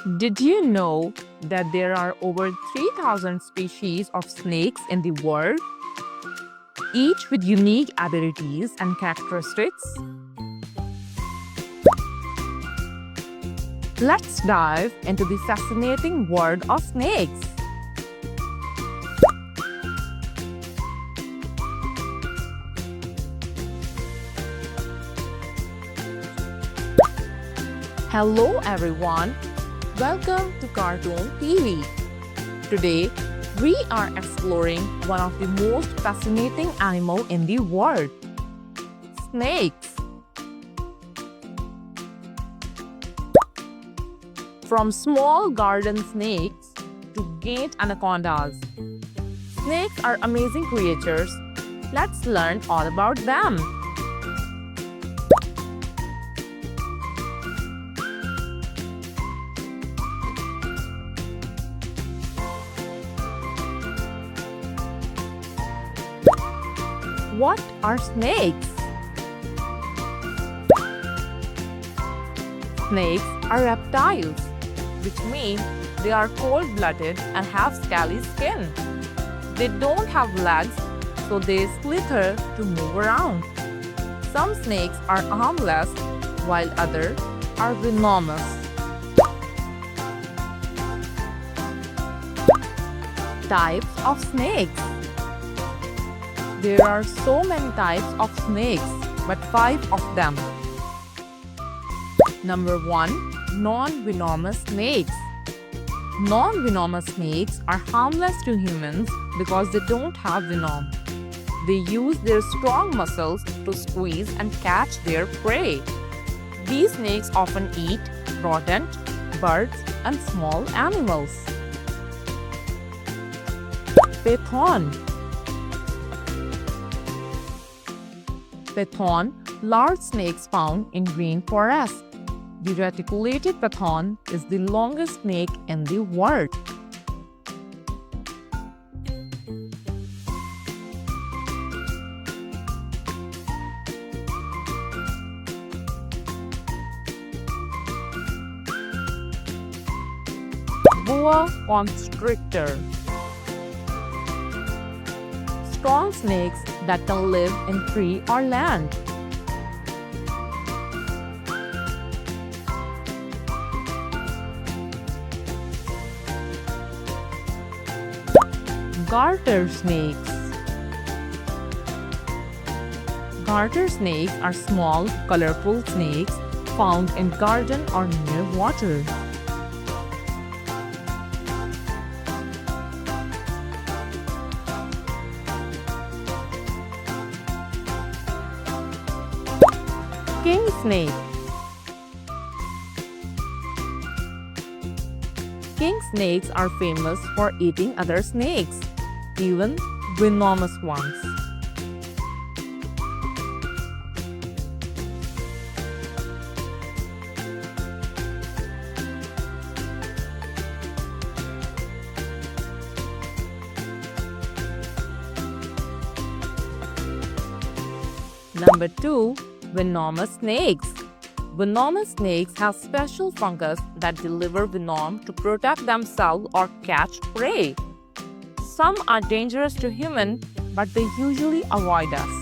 Did you know that there are over 3,000 species of snakes in the world, each with unique abilities and characteristics? Let's dive into the fascinating world of snakes. Hello everyone, welcome to Cartoon TV. Today, we are exploring one of the most fascinating animals in the world, snakes. From small garden snakes to giant anacondas, snakes are amazing creatures. Let's learn all about them. What are snakes? Snakes are reptiles, which means they are cold-blooded and have scaly skin. They don't have legs, so they slither to move around. Some snakes are harmless, while others are venomous. Types of snakes. There are so many types of snakes, but 5 of them. Number 1. Non-venomous snakes. Non-venomous snakes are harmless to humans because they don't have venom. They use their strong muscles to squeeze and catch their prey. These snakes often eat rodent, birds, and small animals. Python. Python, large snakes found in rainforests. The reticulated python is the longest snake in the world. Boa constrictor. Strong snakes that can live in tree or land. Garter snakes. Garter snakes are small, colorful snakes found in garden or near water. King snake. King snakes are famous for eating other snakes, even venomous ones. Number 2. Venomous snakes. Venomous snakes have special fungus that deliver venom to protect themselves or catch prey. Some are dangerous to humans, but they usually avoid us.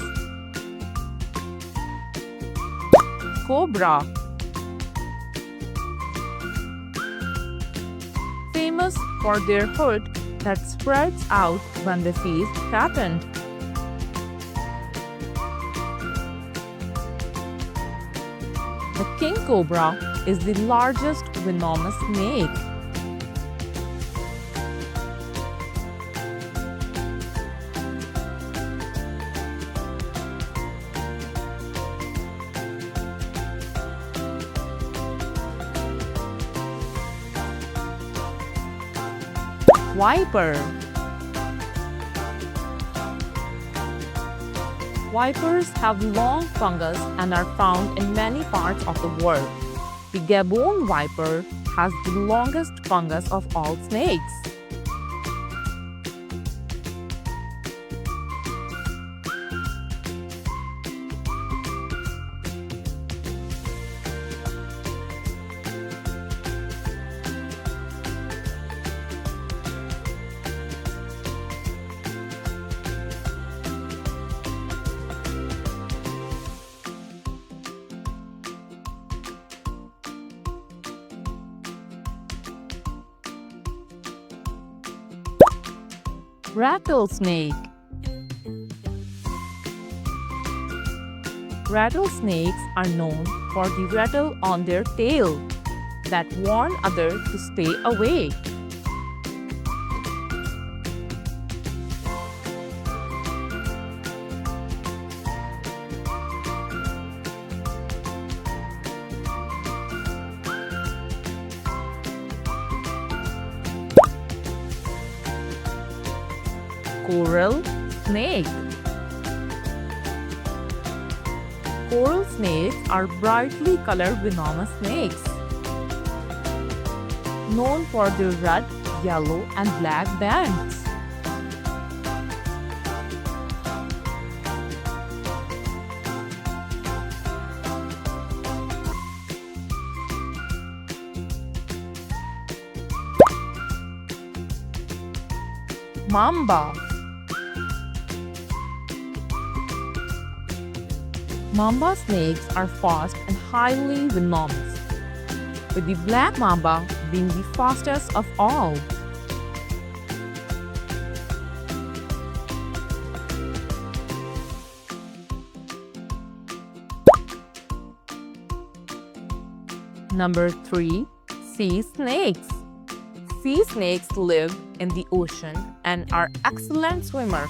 Cobra. Famous for their hood that spreads out when they feel threatened. The king cobra is the largest venomous snake. Viper. Vipers have long fungus and are found in many parts of the world. The Gabon viper has the longest fungus of all snakes. Rattlesnake. Rattlesnakes are known for the rattle on their tail that warn others to stay away. Coral snake. Coral snakes are brightly colored venomous snakes, known for their red, yellow, and black bands. Mamba. Mamba snakes are fast and highly venomous, with the black mamba being the fastest of all. Number 3. Sea snakes. Sea snakes live in the ocean and are excellent swimmers.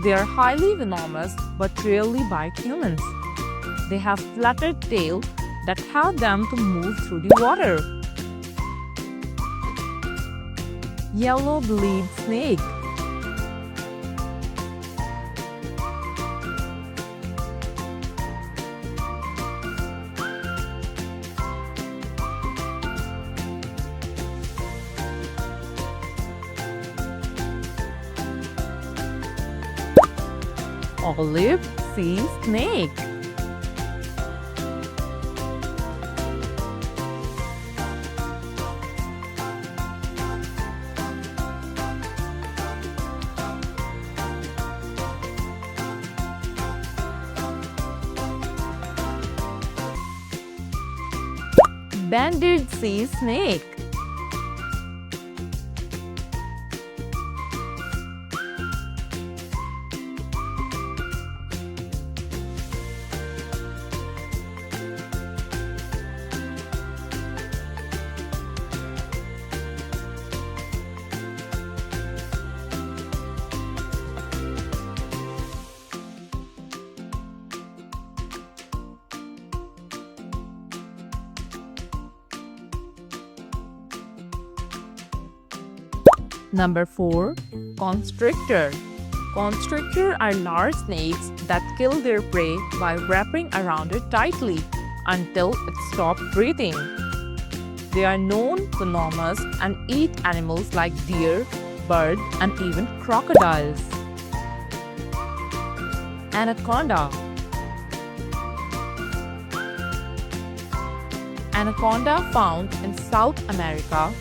They are highly venomous but rarely bite humans. They have flattened tails that help them to move through the water. Yellow-bellied snake. Olive sea snake. Banded sea snake. Number 4. Constrictor. Constrictor are large snakes that kill their prey by wrapping around it tightly until it stops breathing. They are known venomous and eat animals like deer, birds, and even crocodiles. Anaconda. Anaconda found in South America.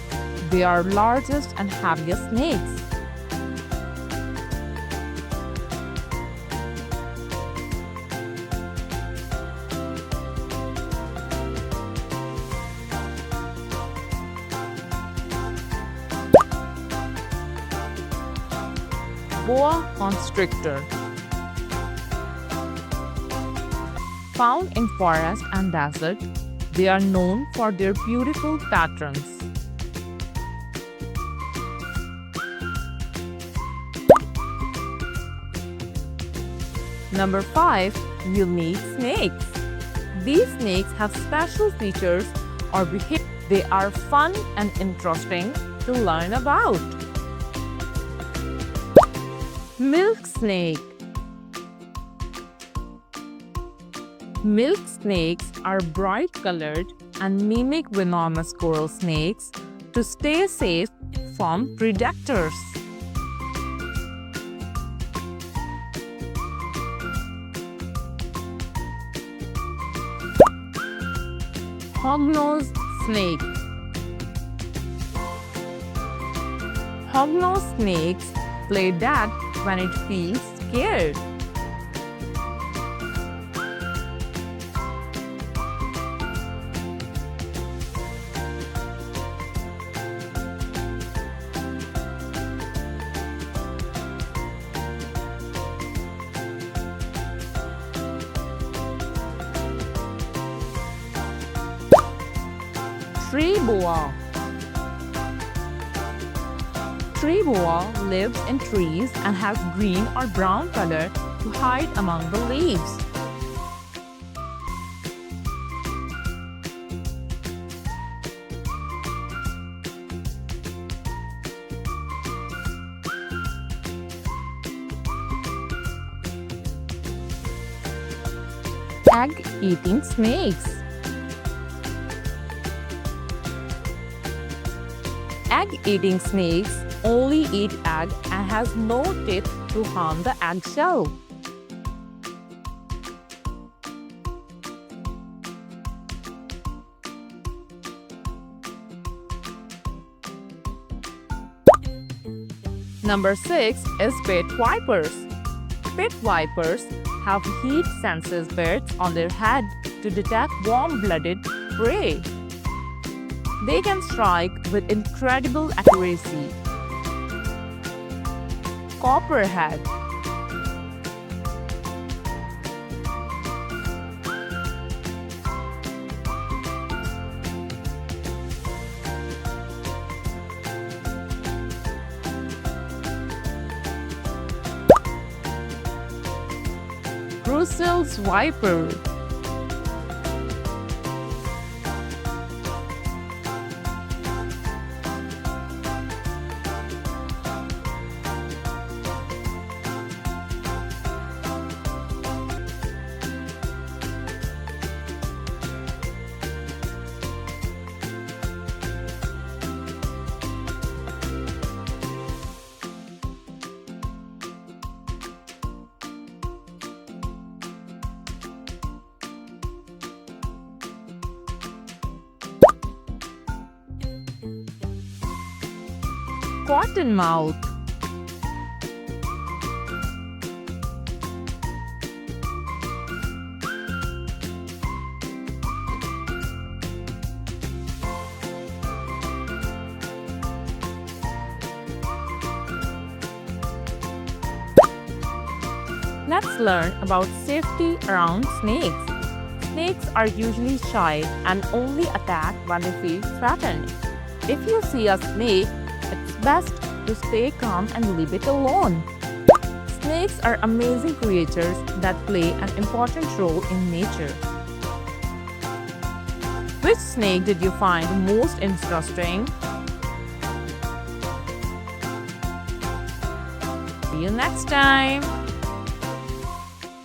They are largest and heaviest snakes. Boa constrictor. Found in forest and desert, they are known for their beautiful patterns. Number 5. Unique snakes. These snakes have special features or behavior. They are fun and interesting to learn about. Milk snake. Milk snakes are bright colored and mimic venomous coral snakes to stay safe from predators. Hognose snake. Hognose snakes play dead when it feels scared. Tree boa. Tree boa lives in trees and has green or brown color to hide among the leaves. Egg-eating snakes. Egg-eating snakes only eat egg and has no teeth to harm the eggshell. Number 6 is pit vipers. Pit vipers have heat-sensitive bits on their head to detect warm-blooded prey. They can strike with incredible accuracy. Copperhead. Brussels viper. Cottonmouth. Let's learn about safety around snakes. Snakes are usually shy and only attack when they feel threatened. If you see a snake, it's best to stay calm and leave it alone. Snakes are amazing creatures that play an important role in nature. Which snake did you find most interesting? See you next time.